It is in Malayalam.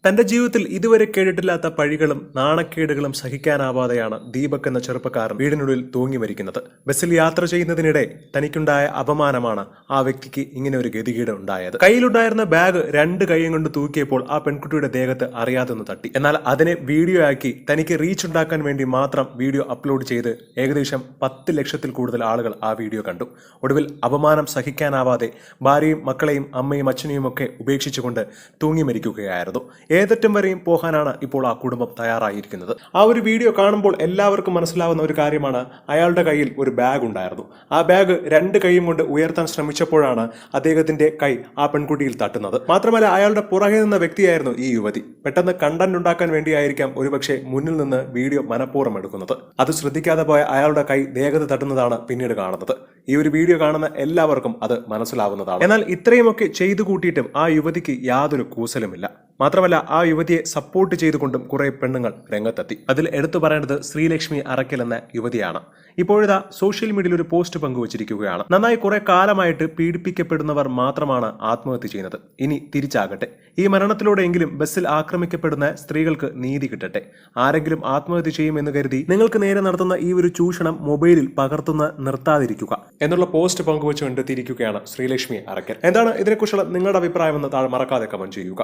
തന്റെ ജീവിതത്തിൽ ഇതുവരെ കേട്ടിട്ടില്ലാത്ത പഴികളും നാണക്കേടുകളും സഹിക്കാനാവാതെയാണ് ദീപക് എന്ന ചെറുപ്പക്കാരൻ വീടിനുള്ളിൽ തൂങ്ങി മരിക്കുന്നത്. ബസ്സിൽ യാത്ര ചെയ്യുന്നതിനിടെ തനിക്കുണ്ടായ അപമാനമാണ് ആ വ്യക്തിക്ക് ഇങ്ങനെ ഒരു ഗതികേട് ഉണ്ടായത്. കയ്യിലുണ്ടായിരുന്ന ബാഗ് രണ്ട് കൈയും കൊണ്ട് തൂക്കിയപ്പോൾ ആ പെൺകുട്ടിയുടെ ദേഹത്ത് അറിയാതൊന്ന് തട്ടി. എന്നാൽ അതിനെ വീഡിയോ ആക്കി തനിക്ക് റീച്ച് ഉണ്ടാക്കാൻ വേണ്ടി മാത്രം വീഡിയോ അപ്ലോഡ് ചെയ്ത് ഏകദേശം 10 ലക്ഷത്തിൽ കൂടുതൽ ആളുകൾ ആ വീഡിയോ കണ്ടു. ഒടുവിൽ അപമാനം സഹിക്കാനാവാതെ ഭാര്യയും മക്കളെയും അമ്മയും അച്ഛനെയും ഒക്കെ ഉപേക്ഷിച്ചുകൊണ്ട് തൂങ്ങി മരിക്കുകയായിരുന്നു. ഏതറ്റം വരെയും പോകാനാണ് ഇപ്പോൾ ആ കുടുംബം തയ്യാറായിരിക്കുന്നത്. ആ ഒരു വീഡിയോ കാണുമ്പോൾ എല്ലാവർക്കും മനസ്സിലാവുന്ന ഒരു കാര്യമാണ്, അയാളുടെ കയ്യിൽ ഒരു ബാഗ് ഉണ്ടായിരുന്നു. ആ ബാഗ് രണ്ട് കൈയും കൊണ്ട് ഉയർത്താൻ ശ്രമിച്ചപ്പോഴാണ് അദ്ദേഹത്തിന്റെ കൈ ആ പെൺകുട്ടിയിൽ തട്ടുന്നത്. മാത്രമല്ല അയാളുടെ പുറകെ നിന്ന വ്യക്തിയായിരുന്നു ഈ യുവതി. പെട്ടെന്ന് കണ്ടന്റ് ഉണ്ടാക്കാൻ വേണ്ടിയായിരിക്കാം ഒരുപക്ഷെ മുന്നിൽ നിന്ന് വീഡിയോ മനഃപൂർവ്വം എടുക്കുന്നത്. അത് ശ്രദ്ധിക്കാതെ പോയ അയാളുടെ കൈ ദേഹത്ത് തട്ടുന്നതാണ് പിന്നീട് കാണുന്നത്. ഈ ഒരു വീഡിയോ കാണുന്ന എല്ലാവർക്കും അത് മനസ്സിലാവുന്നതാണ്. എന്നാൽ ഇത്രയുമൊക്കെ ചെയ്തു കൂട്ടിയിട്ടും ആ യുവതിക്ക് യാതൊരു കൂസലുമില്ല. മാത്രമല്ല ആ യുവതിയെ സപ്പോർട്ട് ചെയ്തുകൊണ്ടും കുറെ പെണ്ണുങ്ങൾ രംഗത്തെത്തി. അതിൽ എടുത്തു പറയേണ്ടത് ശ്രീലക്ഷ്മി അറക്കൽ എന്ന യുവതിയാണ്. ഇപ്പോഴിതാ സോഷ്യൽ മീഡിയയിൽ ഒരു പോസ്റ്റ് പങ്കുവച്ചിരിക്കുകയാണ്. നന്നായി കുറെ കാലമായിട്ട് പീഡിപ്പിക്കപ്പെടുന്നവർ മാത്രമാണ് ആത്മഹത്യ ചെയ്യുന്നത്. ഇനി തിരിച്ചാകട്ടെ. ഈ മരണത്തിലൂടെയെങ്കിലും ബസ്സിൽ ആക്രമിക്കപ്പെടുന്ന സ്ത്രീകൾക്ക് നീതി കിട്ടട്ടെ. ആരെങ്കിലും ആത്മഹത്യ ചെയ്യുമെന്ന് കരുതി നിങ്ങൾക്ക് നേരെ നടത്തുന്ന ഈ ഒരു ചൂഷണം മൊബൈലിൽ പകർത്തുന്ന നിർത്താതിരിക്കുക എന്നുള്ള പോസ്റ്റ് പങ്കുവച്ചുകൊണ്ട് തിരിക്കുകയാണ് ശ്രീലക്ഷ്മി അറക്കൽ. എന്താണ് ഇതിനെക്കുറിച്ചുള്ള നിങ്ങളുടെ അഭിപ്രായം എന്ന് താഴെ മറക്കാതെ കമന്റ് ചെയ്യുക.